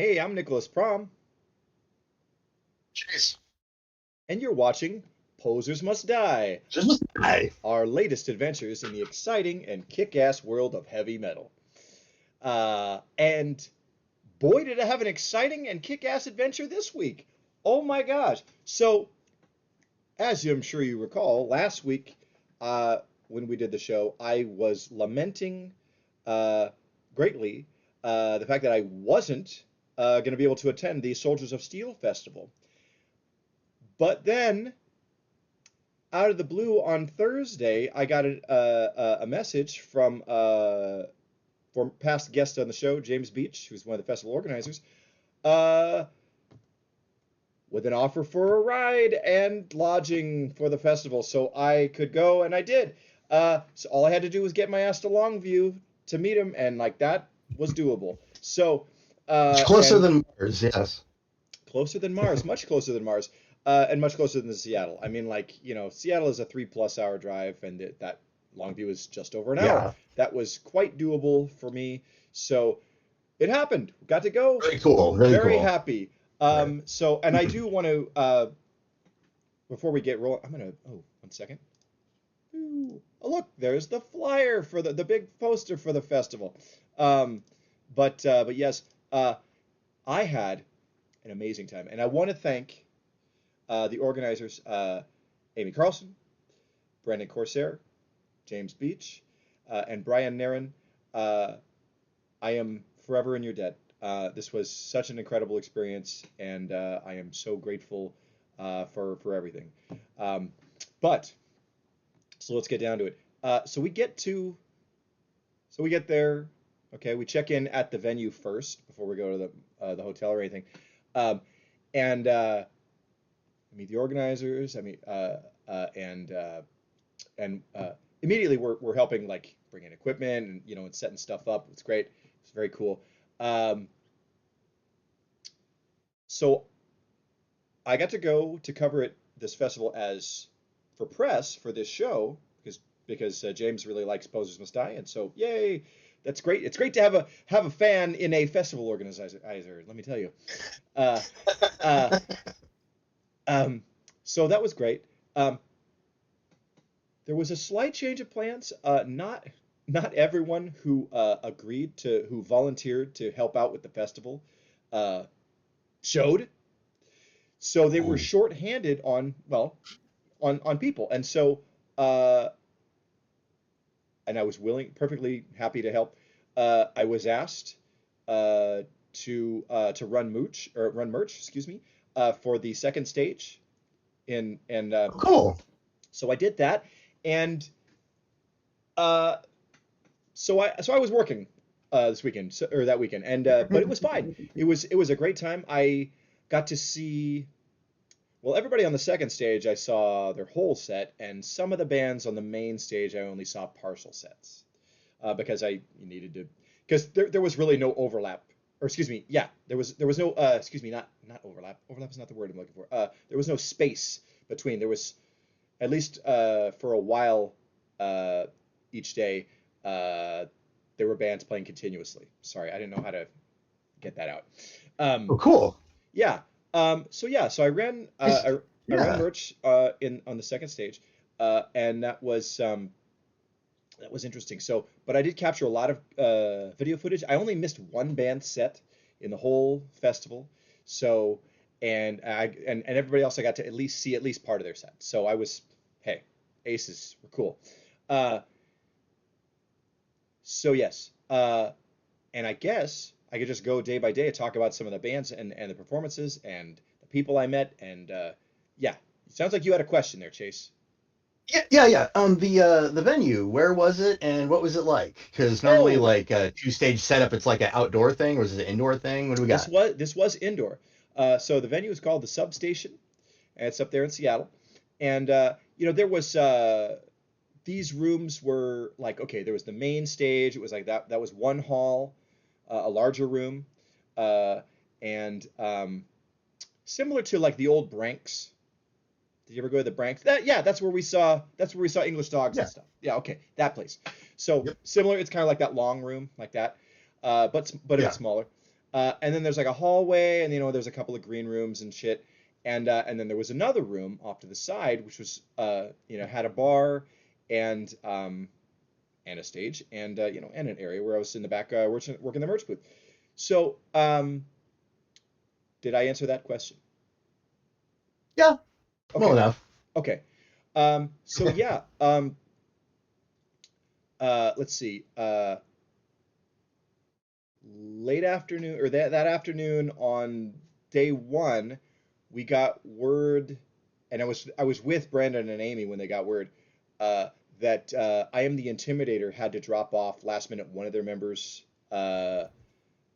Hey, I'm Nicholas Prom, Jeez. and you're watching Posers Must Die, Just hi. our latest adventures in the exciting and kick-ass world of heavy metal. And boy, did I have an exciting and kick-ass adventure this week. Oh my gosh. So, as I'm sure you recall, last week, uh, when we did the show, I was lamenting uh, greatly the fact that I wasn't going to be able to attend the Soldiers of Steel festival. But then out of the blue on Thursday, I got a message from past guest on the show, James Beach, who's one of the festival organizers, uh, with an offer for a ride and lodging for the festival, so I could go, and I did. So all I had to do was get my ass to Longview to meet him, and like that was doable. So, It's closer and than Mars, yes. closer than Mars, much closer than Mars, and much closer than Seattle. I mean, like, Seattle is a 3+ hour drive, and that Longview is just over an hour. Yeah. That was quite doable for me. So it happened. Got to go. Very cool. Very Very cool. happy. Right. And I do want to, before we get rolling, oh, 1 second. Ooh, oh, look, there's the flyer for the big poster for the festival. Um, but yes, I had an amazing time, and I want to thank the organizers, Amy Carlson, Brandon Corsair, James Beach, and Brian Nairn. Uh, I am forever in your debt. This was such an incredible experience, and I am so grateful for everything. Um, but so let's get down to it. So we get there. Okay, we check in at the venue first before we go to the hotel or anything, um, and meet the organizers. And immediately we're helping like bring in equipment and and setting stuff up. It's great. It's very cool. Um, so I got to go to cover it this festival as for press for this show because James really likes Posers Must Die, and so yay, that's great. It's great to have a fan in a festival organizer. Let me tell you. Uh, uh, um, so that was great. Um, There was a slight change of plans. Not everyone who volunteered to help out with the festival, uh, showed. So they were Ooh. short-handed on people, uh, and I was perfectly happy to help. I was asked to run merch, excuse me, for the second stage and Cool. so I did that, and uh, so I was working this weekend or that weekend, and but it was fine. It was a great time. I got to see everybody on the second stage. I saw their whole set, and some of the bands on the main stage I only saw partial sets because I needed to because there was really no overlap. Or excuse me, yeah, there was no excuse me, not overlap. Overlap is not the word I'm looking for. There was no space between. There was at least for a while uh, each day, uh, there were bands playing continuously. Sorry, I didn't know how to get that out. Um, Oh, cool. yeah. So I ran It's, I ran yeah. merch in on the second stage, and that was interesting. But I did capture a lot of video footage. I only missed one band set in the whole festival. So, and everybody else I got to at least see at least part of their set. So hey, aces were cool. Uh, so yes, and I guess I could just go day by day and talk about some of the bands and the performances and the people I met. And yeah, it sounds like you had a question there, Chase. Yeah, yeah, yeah. The venue, where was it and what was it like? Because normally Oh, like a two-stage setup, it's like an outdoor thing, or is it an indoor thing? What do we got? this was indoor. So the venue is called the Substation, and it's up there in Seattle. And there was these rooms were like okay, there was the main stage. It was like that. That was one hall, a larger room, uh, and similar to like the old Branks. Did you ever go to the Branks? Yeah, that's where we saw English Dogs and Yeah. stuff. Yeah, okay, that place. So Yep. similar. It's kind of like that long room, like that, but a bit Yeah. smaller. And then there's like a hallway, and there's a couple of green rooms and shit. And then there was another room off to the side, which was had a bar and a stage and an area where I was in the back working the merch booth. So did I answer that question? Yeah, well Okay, enough. okay. So yeah, let's see. Late afternoon or that afternoon on day one, we got word, and I was with Brandon and Amy when they got word uh, that I Am the Intimidator had to drop off last minute. One of their members uh,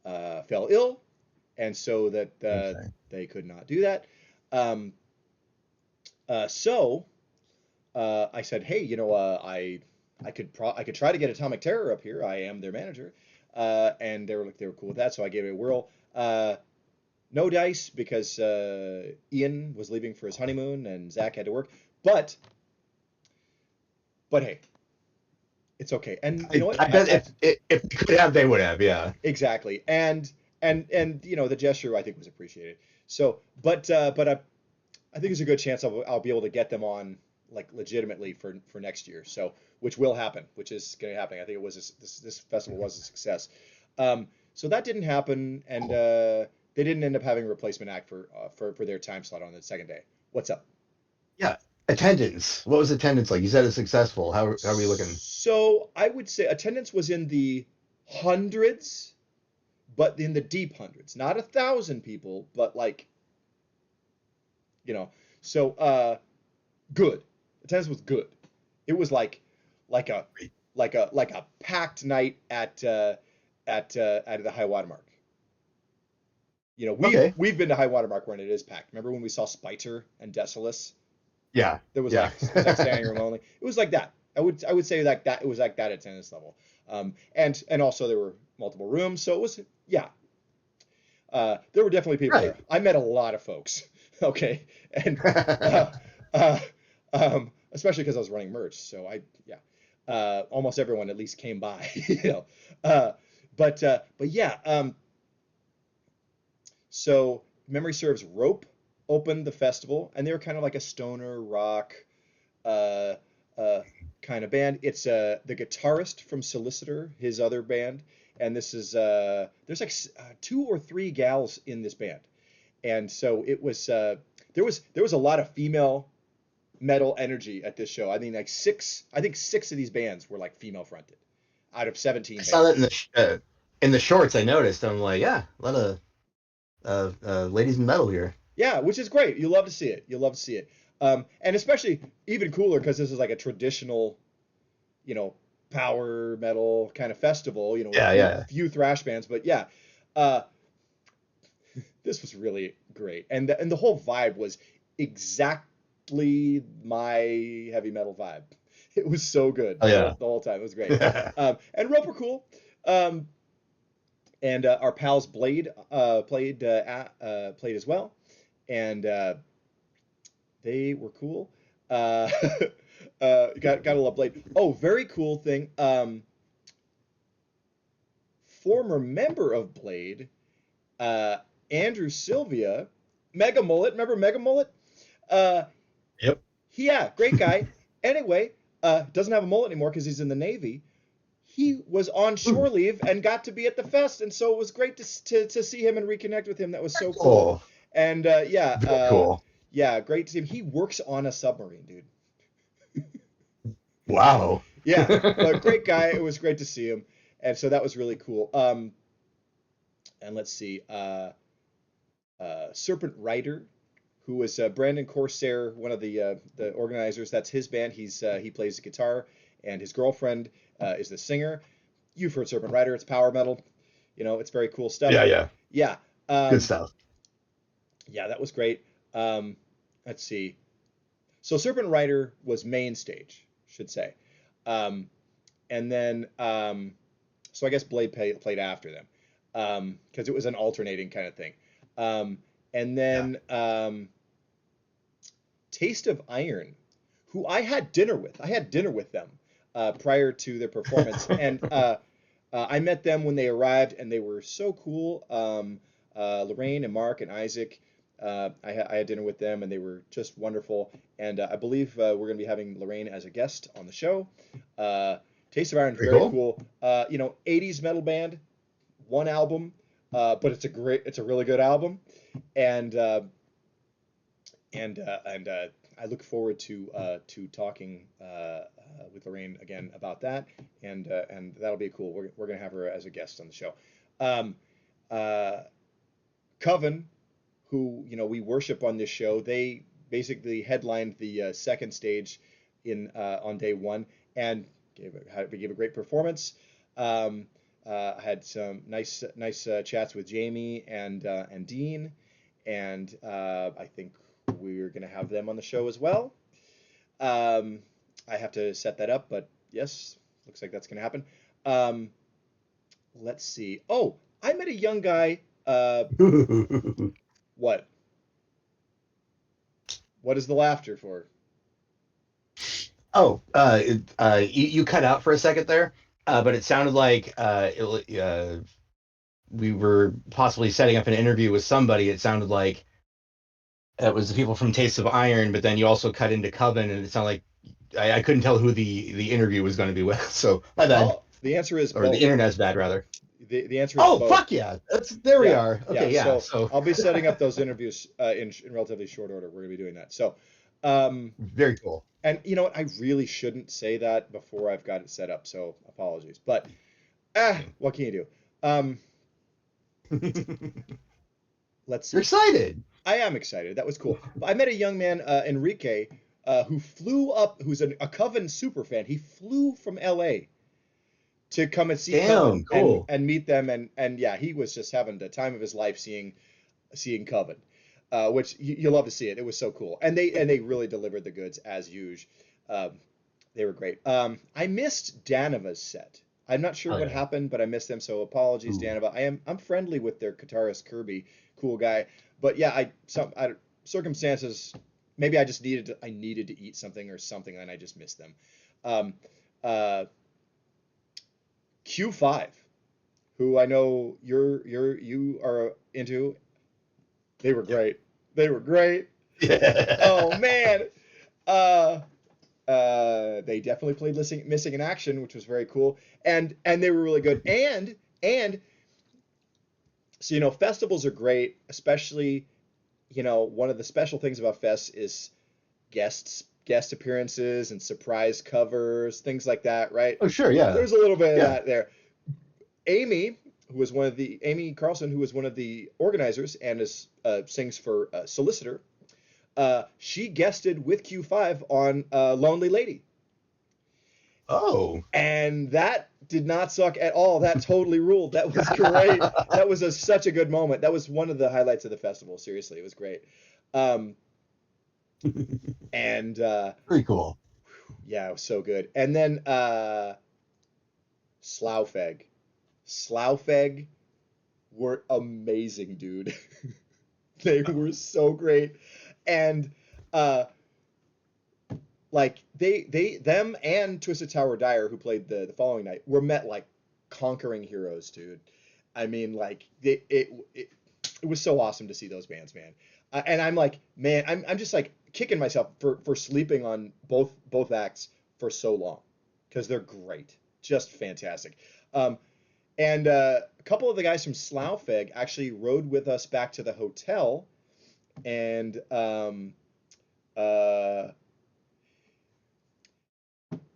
fell ill, and so that Okay. they could not do that. Um, so I said, hey, I could try to get Atomic Terror up here. I am their manager, and they were cool with that. So I gave it a whirl. No dice because Ian was leaving for his honeymoon and Zach had to work. But hey, it's okay. And you know what? I bet if they could have, they would have. Yeah. Exactly. And the gesture I think was appreciated. So, but I think there's a good chance I'll be able to get them on like legitimately for next year. So, which will happen, which is going to happen. I think this festival was a success. So that didn't happen, and Cool. they didn't end up having a replacement act for their time slot on the second day. What's up? Yeah. Attendance. What was attendance like? You said it's successful. How are we looking? So I would say attendance was in the hundreds, but in the deep hundreds, not 1,000 people, but like you know. So good. Attendance was good. It was like a like a packed night at the high watermark. We've Okay. we've been to high watermark when it is packed. Remember when we saw Spiter and Decimus? Yeah. There was Yeah. like it was like standing room only. It was like that. I would say like that. It was like that attendance level. And also there were multiple rooms, so it was yeah. There were definitely people Right. there. I met a lot of folks. Okay, and uh, uh, especially because I was running merch, so yeah, almost everyone at least came by, Uh, but yeah, so memory serves, Rope opened the festival, and they were kind of like a stoner rock uh, uh, kind of band. It's the guitarist from Solicitor, his other band, and this is there's like two or three gals in this band, and so it was there was a lot of female metal energy at this show. I mean, like I think six of these bands were like female fronted out of I 17 saw that bands. in the shorts. I noticed. I'm like, yeah, a lot of ladies in metal here. Yeah, which is great. You love to see it. You love to see it. And especially even cooler because this is like a traditional, you know, power metal kind of festival, with Yeah. Yeah. few thrash bands. But yeah, uh, this was really great. And the whole vibe was exactly my heavy metal vibe. It was so good Oh yeah. the whole time. It was great. And Rope were cool. Um, and our pals Blade played as well, and they were cool. Uh, gotta love Blade. Oh, very cool thing. Former member of Blade, uh, Andrew Sylvia, Mega Mullet. Remember Mega Mullet? Uh, Yep. yeah, great guy. Anyway, doesn't have a mullet anymore because he's in the Navy. He was on shore Ooh, leave and got to be at the fest, and so it was great to see him and reconnect with him. That was very so cool. cool. And Very cool. yeah, great to see him. He works on a submarine, dude. Wow. Yeah, but great guy. It was great to see him, and so that was really cool. And let's see, Serpent Rider, who was Brandon Corsair, one of the organizers. That's his band. He plays the guitar, and his girlfriend is the singer. You've heard Serpent Rider. It's power metal. It's very cool stuff. Yeah. Yeah. Yeah, Good um, stuff. yeah, that was great. Um, let's see. So Serpent Rider was main stage, should say, um, and then so I guess played after them because it was an alternating kind of thing. Um, and Yeah. then Taste of Iron, who I had dinner with. I had dinner with them prior to their performance, and I met them when they arrived, and they were so cool. Lorraine and Mark and Isaac. I had dinner with them, and they were just wonderful. And I believe we're going to be having Lorraine as a guest on the show. Uh, Taste of Iron is Very very cool. cool. 80s metal band, one album, but it's a really good album, and I look forward to talking with Lorraine again about that, and that'll be cool. We're gonna have her as a guest on the show. Um, uh, Coven, who we worship on this show, they basically headlined the second stage in on day one and gave a great performance. Um, I had some nice chats with Jamie and Dean, and I think we're gonna have them on the show as well. Um, I have to set that up, but yes, looks like that's gonna happen. Um, let's see. Oh, I met a young guy. What? What is the laughter for? Oh, you cut out for a second there, but it sounded like we were possibly setting up an interview with somebody. It sounded like it was the people from Taste of Iron, but then you also cut into Coven, and it sounded like I couldn't tell who the interview was going to be with. So my bad, Oh, the answer is or the both. internet's bad rather. The answer is Oh both. fuck yeah, that's there we Yeah, are. yeah. Okay, yeah. So So I'll be setting up those interviews in relatively short order. We're gonna be doing that. So, um, very cool. and you know what? I really shouldn't say that before I've got it set up. So apologies. But what can you do? Um, let's You're see. excited. I am excited. That was cool. But I met a young man, Enrique, who flew up, who's a Coven super fan. He flew from LA to come and see Coven Damn, cool. and meet them, and yeah, he was just having the time of his life seeing Coven, which you love to see it. It was so cool, and they really delivered the goods as usual. Um, they were great. I missed Danova's set. I'm not sure Oh what yeah. happened, but I missed them. So apologies, Ooh. Danova. I'm friendly with their guitarist Kirby, cool guy. But yeah, circumstances. Maybe I needed to eat something or something, and I just missed them. Um, uh, Q5, who I know you are into. They were Yep. great. They were great. Oh Yeah. man. Uh, they definitely played Missing in Action, which was very cool, and they were really good. And so festivals are great, especially one of the special things about fests is guest appearances and surprise covers, things like that, right? Oh sure, yeah. There's a little bit of Yeah. that there. Amy Carlson, who was one of the organizers and sings for Solicitor. She guested with Q5 on Lonely Lady. Oh. And that did not suck at all. That totally ruled. That was great. That was such a good moment. That was one of the highlights of the festival. Seriously, it was great. Um, and Very cool. yeah, it was so good. And then Slough-Feg. Slough-Feg were amazing, dude. They were so great. And uh, like them and Twisted Tower Dyer, who played the following night, were met like conquering heroes, dude. I mean, like it was so awesome to see those bands, man. And I'm like, man, I'm just like kicking myself for sleeping on both acts for so long because they're great, just fantastic. Um, and a couple of the guys from Slough-Feg actually rode with us back to the hotel, and uh,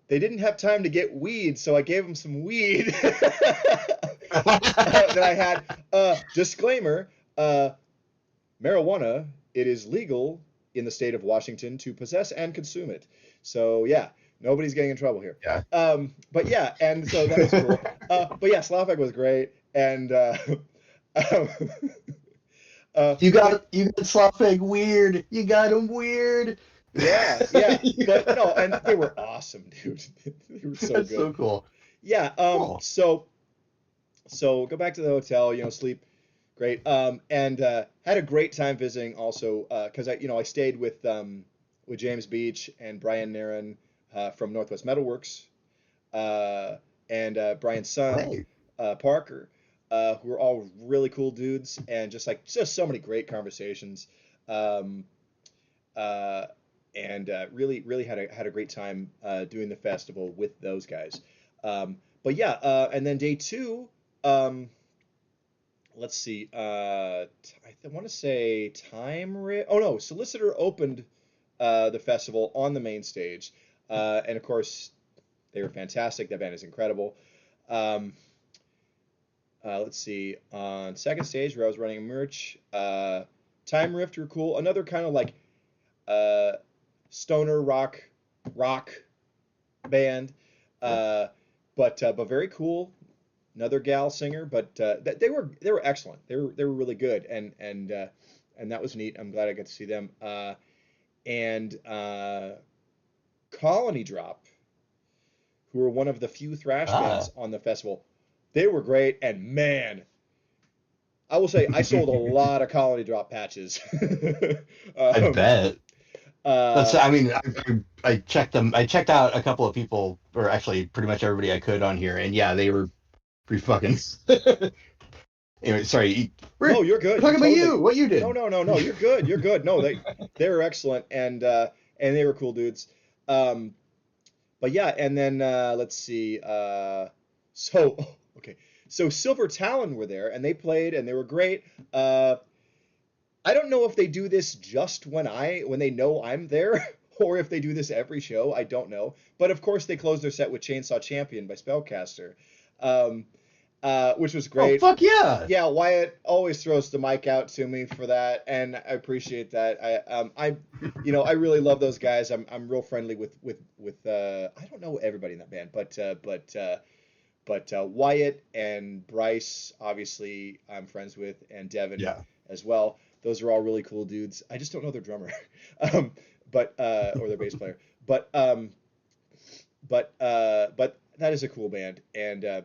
they didn't have time to get weed, so I gave them some weed that I had. Disclaimer: marijuana. It is legal in the state of Washington to possess and consume it. So yeah, nobody's getting in trouble here. Yeah. But yeah, and so that was cool. But yeah, Slavak was great, and um, but You got Slopfig weird. You got him weird. yeah, yeah, but no, and they were awesome, dude. They were so That's good. so cool. Yeah. Cool. So go back to the hotel, sleep, great. And had a great time visiting also because I stayed with James Beach and Brian Nairn from Northwest Metalworks, uh, and Brian's son, Hey. Parker, who are all really cool dudes and just so many great conversations. Um, uh, and really had a great time doing the festival with those guys. But yeah, and then day two, um, let's see, I want to say oh no, Solicitor opened the festival on the main stage, and of course they were fantastic. That band is incredible. Um, let's see, on second stage where I was running merch, Time Rift were cool. Another kind of like uh, stoner rock band, uh, but very cool. Another gal singer, but they were excellent. They were really good, and that was neat. I'm glad I got to see them. And Colony Drop, who were one of the few thrash bands Ah, on the festival, they were great. And man, I will say I sold a lot of Colony Drop patches. I um, bet. That's. uh, I mean, I checked them. I checked out a couple of people, or actually, pretty much everybody I could on here, and yeah, they were pretty fucking. Anyway, sorry. We're no, you're good. You're talking about totally you. What you no, did. no, no, no. You're good. You're good. No, they were excellent, and they were cool dudes. Um, but yeah, and then let's see. So okay, so Silver Talon were there, and they played, and they were great. Uh, I don't know if they do this just when they know I'm there, or if they do this every show. I don't know. But of course, they closed their set with Chainsaw Champion by Spellcaster, um, which was Oh great. fuck yeah! Yeah, Wyatt always throws the mic out to me for that, and I appreciate that. I really love those guys. I'm real friendly with I don't know everybody in that band, but Wyatt and Bryce, obviously, I'm friends with, and Devin Yeah. as well. Those are all really cool dudes. I just don't know their drummer, or their bass player. But but that is a cool band, and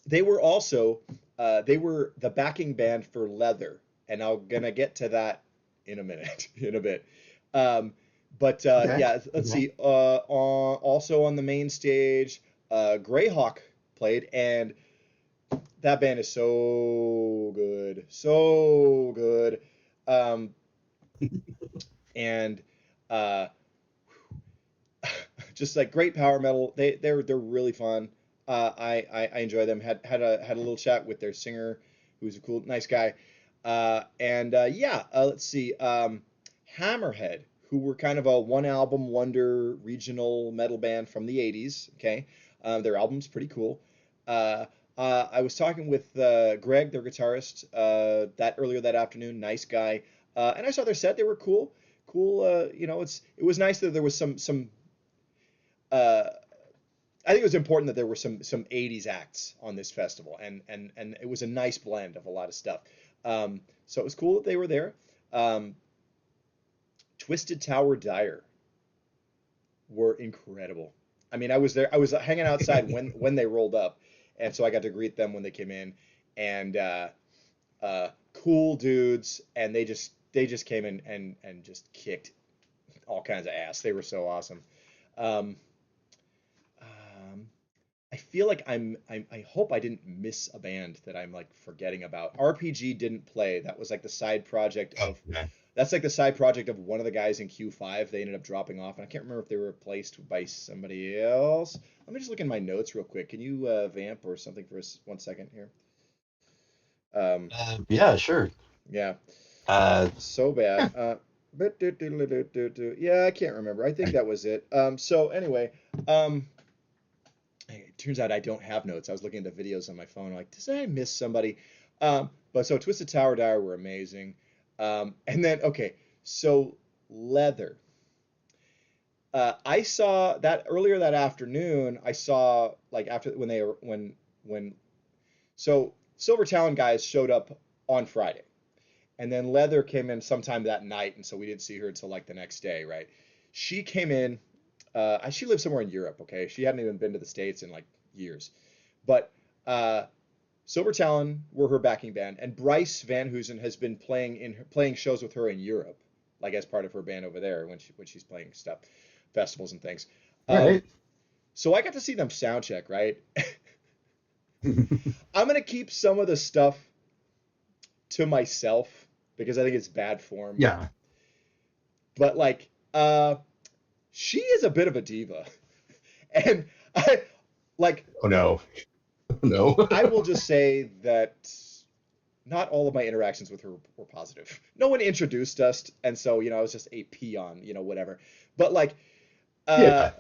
they were also they were the backing band for Leather, and I'm gonna get to that in a minute, in a bit. Um, but Okay. yeah, let's Okay. see. Also on the main stage, Greyhawk played, and that band is so good, so good. Um, and uh, just like great power metal. They're really fun. I enjoy them. Had a little chat with their singer, who's a cool, nice guy. And yeah, let's see. Hammerhead, who were kind of a one album wonder regional metal band from the 80s. Okay, their album's pretty cool. Uh, I was talking with Greg, their guitarist, that earlier that afternoon. Nice guy. And I saw their set. They were cool. Cool. It was nice that there was some uh, I think it was important that there were some 80s acts on this festival, and it was a nice blend of a lot of stuff. So it was cool that they were there. Um, Twisted Tower Dire were incredible. I mean, I was there. I was hanging outside when they rolled up, and so I got to greet them when they came in, and cool dudes, and they just came in and just kicked all kinds of ass. They were so awesome. Um, um, I feel like I hope I didn't miss a band that I'm like forgetting about. RPG didn't play. That was like the side project Oh, of man. that's like the side project of one of the guys in Q5. They ended up dropping off, and I can't remember if they were replaced by somebody else. Let me just look in my notes real quick. Can you vamp or something for us 1 second here? Um, Yeah, sure. yeah, Uh, so bad. yeah. Yeah, I can't remember. I think that was it. So anyway, um, it turns out I don't have notes. I was looking at the videos on my phone. I'm like, did I miss somebody? But so Twisted Tower Dire were amazing. And then okay, so Leather. I saw that earlier that afternoon. I saw like after when they were when so Silver Talon guys showed up on Friday, and then Leather came in sometime that night, and so we didn't see her until like the next day, right? She came in. She lived somewhere in Europe. Okay, she hadn't even been to the States in like years, but uh, Silver Talon were her backing band, and Bryce Van Hoosen has been playing shows with her in Europe, like as part of her band over there when she's playing stuff, festivals and things. All Um, right. so I got to see them sound check, right? I'm gonna keep some of the stuff to myself because I think it's bad form. Yeah. But like, she is a bit of a diva, and I like. Oh no. No. I will just say that not all of my interactions with her were positive. No one introduced us, and so I was just a peon, whatever. But like, uh, Yeah.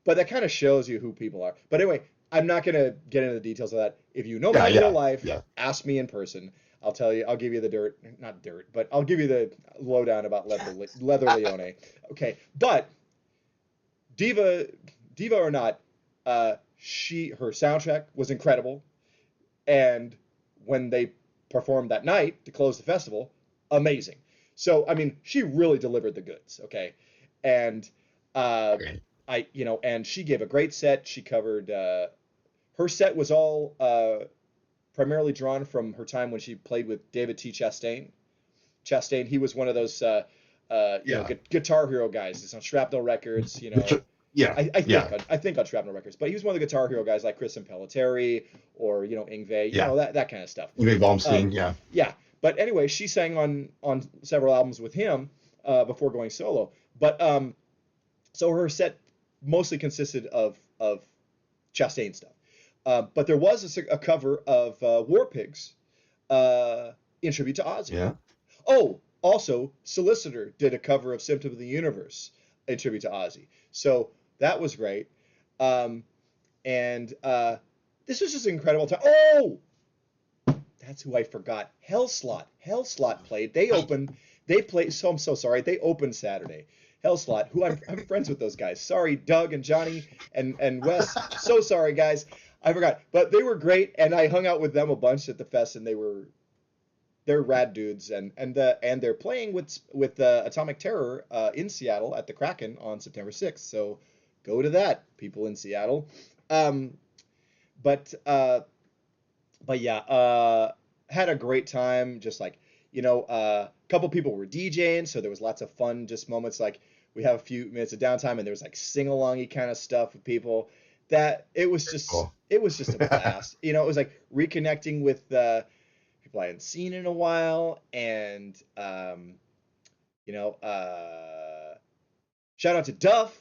but that kind of shows you who people are. But anyway, I'm not gonna get into the details of that. If you know me Yeah. in real Yeah. life, Yeah. ask me in person. I'll tell you. I'll give you the dirt, not dirt, but I'll give you the lowdown about Leather Leone. Okay, but diva, diva or not, her soundtrack was incredible, and when they performed that night to close the festival, amazing. So I mean, she really delivered the goods. Okay, and uh, Great. and she gave a great set. She covered her set was all primarily drawn from her time when she played with David T. Chastain. Chastain, he was one of those Yeah. Guitar Hero guys. It's on Shrapnel Records. Yeah. Yeah. I think on Shrapnel Records, but he was one of the Guitar Hero guys like Chris Impellitteri or Yngwie, Yeah. that kind of stuff. Maybe Um, Baumstein. Yeah. yeah, but anyway, she sang on several albums with him before going solo. But so her set mostly consisted of Chastain stuff. But there was a cover of War Pigs uh, in tribute to Ozzy. Yeah. Oh, also, Solicitor did a cover of Symptom of the Universe in tribute to Ozzy. So that was great. Um, and this was just an incredible time. Oh, that's who I forgot. Hellslot. Hellslot played. They played. So I'm so sorry. They opened Saturday. Hellslot, who I'm friends with those guys. Sorry, Doug and Johnny and Wes. So sorry, guys. I forgot. But they were great, and I hung out with them a bunch at the fest, and they're rad dudes, and they're playing with Atomic Terror in Seattle at the Kraken on September 6th. So go to that, people in Seattle. Um, but uh, but yeah, had a great time. Just like a couple people were DJing, so there was lots of fun, just moments like we have a few minutes of downtime, and there was like sing alongy kind of stuff with people. That Cool. it was just a blast. It was like reconnecting with people I hadn't seen in a while, and you know, shout out to Duff,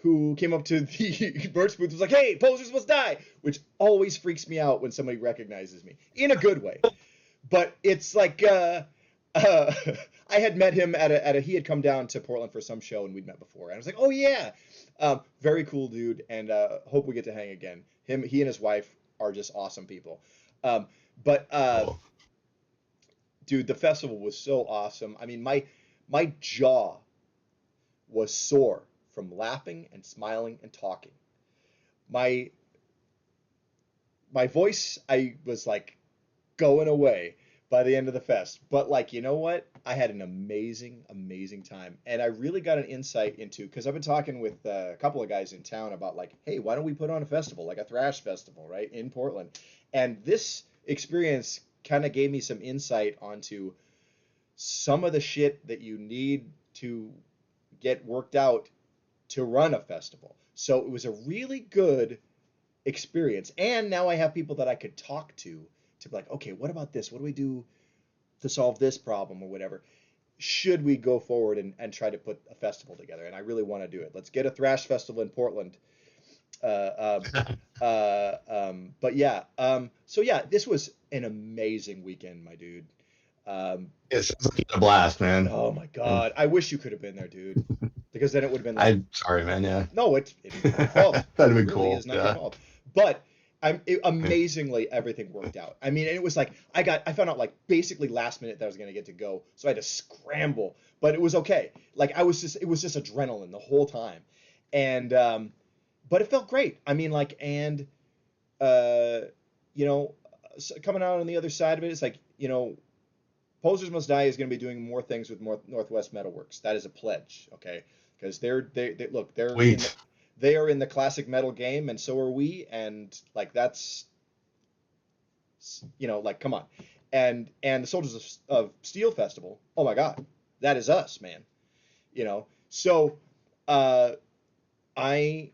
who came up to the merch booth and was like, "Hey, posers must die," which always freaks me out when somebody recognizes me in a good way. But it's like uh, I had met him at a he had come down to Portland for some show and we'd met before, and I was like, "Oh yeah, very cool dude," and hope we get to hang again. He and his wife are just awesome people. Um, but Cool. dude, the festival was so awesome. I mean, my jaw was sore from laughing and smiling and talking. My my voice, I was like going away by the end of the fest. But like, you know what? I had an amazing, amazing time, and I really got an insight into because I've been talking with a couple of guys in town about like, hey, why don't we put on a festival like a thrash festival, right, in Portland? And this experience kind of gave me some insight onto some of the shit that you need to get worked out to run a festival. So it was a really good experience. And now I have people that I could talk to be like, okay, what about this? What do we do to solve this problem or whatever? Should we go forward and try to put a festival together? And I really want to do it. Let's get a thrash festival in Portland. Uh, but yeah, so yeah, this was an amazing weekend, my dude. It sounds like you had a blast, man. Oh my And God, I wish you could have been there, dude. Because then it would have been like, I'm sorry, man. Yeah. no, it is not your fault. That'd It have been really cool. is not your Yeah. fault. But amazingly, everything worked out. I mean, and it was like I found out like basically last minute that I was gonna get to go, so I had to scramble. But it was okay. Like it was just adrenaline the whole time, and but it felt great. I mean, like, and uh, you know, coming out on the other side of it, it's like Posers Must Die is going to be doing more things with Northwest Metalworks. That is a pledge, okay? Because they look Sweet. they are in the classic metal game, and so are we. And like that's like come on, and the Soldiers of Steel Festival. Oh my God, that is us, man. So uh, I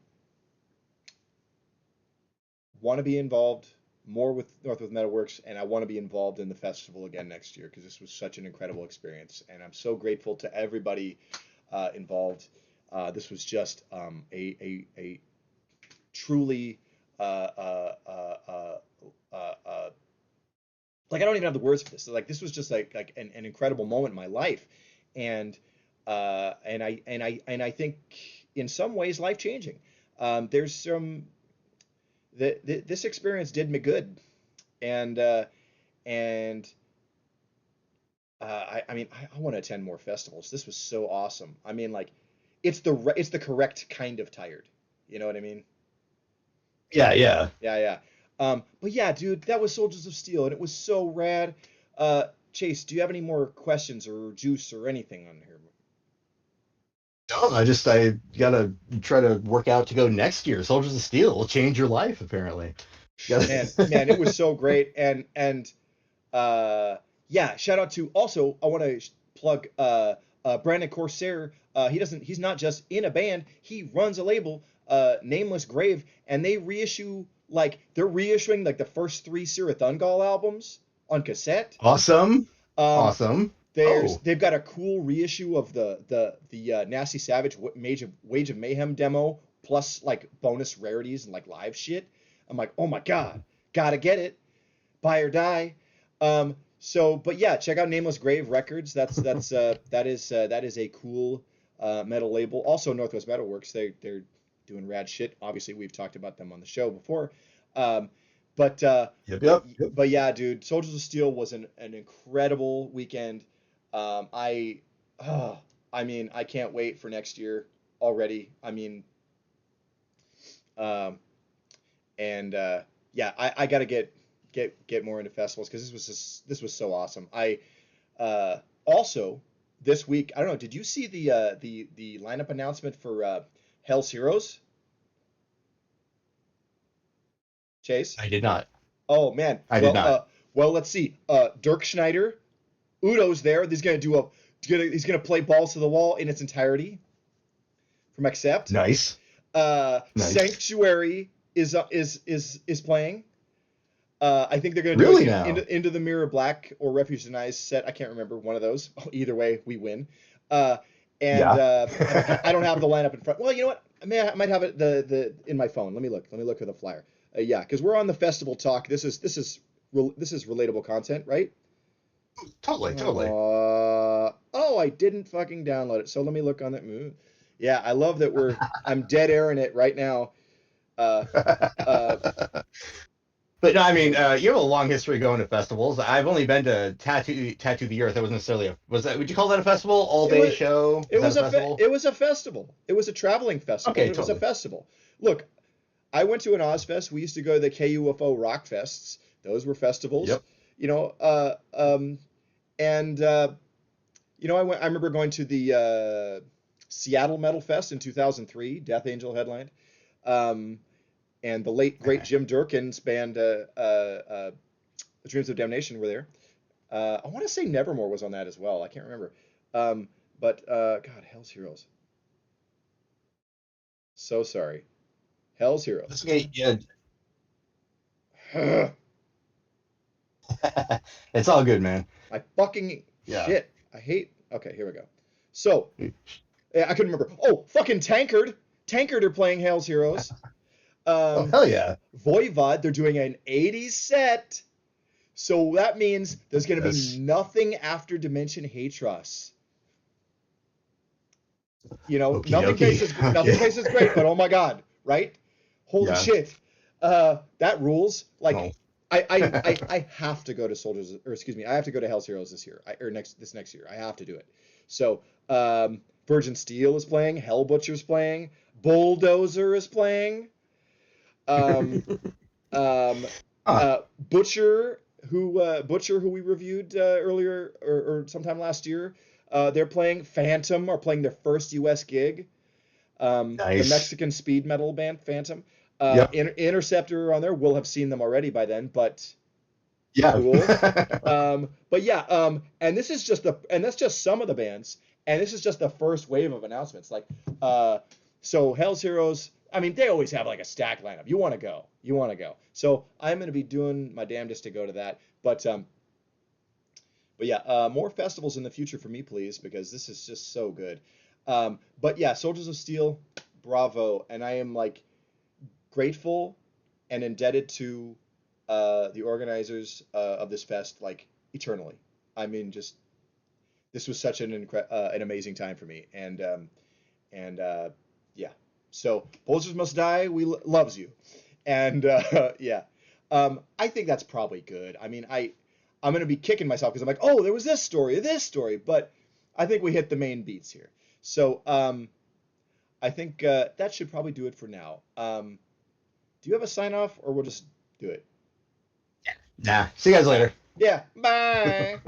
want to be involved more with Northwest Metalworks, and I want to be involved in the festival again next year because this was such an incredible experience, and I'm so grateful to everybody involved. This was just a truly uh, uh, uh, uh, uh, like I don't even have the words for this. Like this was just like an incredible moment in my life, and and I think in some ways life changing. There's some this experience did me good, and and I mean I want to attend more festivals. This was so awesome. I mean like it's the correct kind of tired. You know what I mean? Yeah, yeah. Yeah, yeah. But yeah, dude, that was Soldiers of Steel, and it was so rad. Chase, do you have any more questions or juice or anything on here? No, I gotta try to work out to go next year. Soldiers of Steel will change your life, apparently. Man, it was so great, and uh, yeah, shout out to also I want to plug Brandon Corsair. He's not just in a band, he runs a label, Nameless Grave, and they're reissuing like the first three Cirith Ungol albums on cassette. Awesome. Um, Awesome. Oh, they've got a cool reissue of the Nasty Savage Wage of Mayhem demo plus like bonus rarities and like live shit. I'm like, oh my god, gotta get it, buy or die. But yeah, check out Nameless Grave Records. That is a cool metal label. Also Northwest Metalworks. They're doing rad shit. Obviously, we've talked about them on the show before. Um, but uh, yep, but yep, yep. but yeah, dude, Soldiers of Steel was an incredible weekend. I I mean, I can't wait for next year already. I mean, um, and yeah, I gotta get more into festivals because this was so awesome. I also this week I don't know. Did you see the lineup announcement for Hell's Heroes, Chase? I did not. Oh man. I did not. Well, let's see. Dirk Schneider, Udo's there. He's gonna play Balls to the Wall in its entirety from Accept. Nice. Nice. Sanctuary is playing. I think they're going to do Really it now? into the Mirror Black or Refuge Denies set. I can't remember one of those. Either way, we win. Uh, and Yeah. I don't have the lineup in front. Well, you know what? I might have it the in my phone. Let me look. Let me look for the flyer. Yeah, because we're on the festival talk. This is relatable content, right? Totally, totally. Oh, I didn't fucking download it. So let me look on that. Yeah, I love that I'm dead airing it right now. Uh, uh, But no, I mean, you have a long history going to festivals. I've only been to Tattoo the Earth. That wasn't necessarily was that? Would you call that a festival? All It day was show? Is that a festival? it was a festival. It was a traveling festival, Okay, but it was a totally. festival. Look, I went to an Ozfest. We used to go to the KUFO Rock Fests. Those were festivals. Yep. You know, and you know, I remember going to the Seattle Metal Fest in 2003. Death Angel headlined. Um, and the late great Jim Durkin's band, The Dreams of Damnation, were there. I want to say Nevermore was on that as well. I can't remember. Um, God, Hell's Heroes. So sorry. Hell's Heroes. Okay, yeah. I It's all good, man. fucking Yeah. shit. I hate. Okay, here we go. So yeah, I couldn't remember. Oh, fucking Tankard. Tankard are playing Hell's Heroes. Oh Um, hell yeah. Voivod, they're doing an 80s set. So that means there's going to be Yes. nothing after Dimension Hatros. You know, Okie dokie. nothing Okay. tastes great, but oh my god, right? Holy Yeah. shit, that rules. Like, No. I have to go to Soldiers, or excuse me, I have to go to Hell's Heroes this year, or this next year. I have to do it. So, Virgin Steel is playing, Hell Butcher's playing, Bulldozer is playing, um, um, Huh. Butcher, who we reviewed earlier or sometime last year. They're playing Phantom, are playing their first U.S. gig. The Nice. Mexican speed metal band Phantom. Yep. Interceptor are on there. We'll have seen them already by then, but Yeah. cool. But yeah, and that's just some of the bands, and this is just the first wave of announcements. Like, so Hell's Heroes, I mean, they always have like a stack lineup. You want to go. You want to go. So I'm going to be doing my damnedest to go to that. But yeah, more festivals in the future for me, please, because this is just so good. But yeah, Soldiers of Steel, bravo, and I am like grateful and indebted to the organizers of this fest like eternally. I mean, just this was such an amazing time for me, and yeah. So Posers Must Die, loves you, and yeah, I think that's probably good. I mean, I'm gonna be kicking myself because I'm like, oh, there was this story, but I think we hit the main beats here. So I think that should probably do it for now. Do you have a sign off, or we'll just do it? Nah. See you guys Nah. later. Yeah. Bye.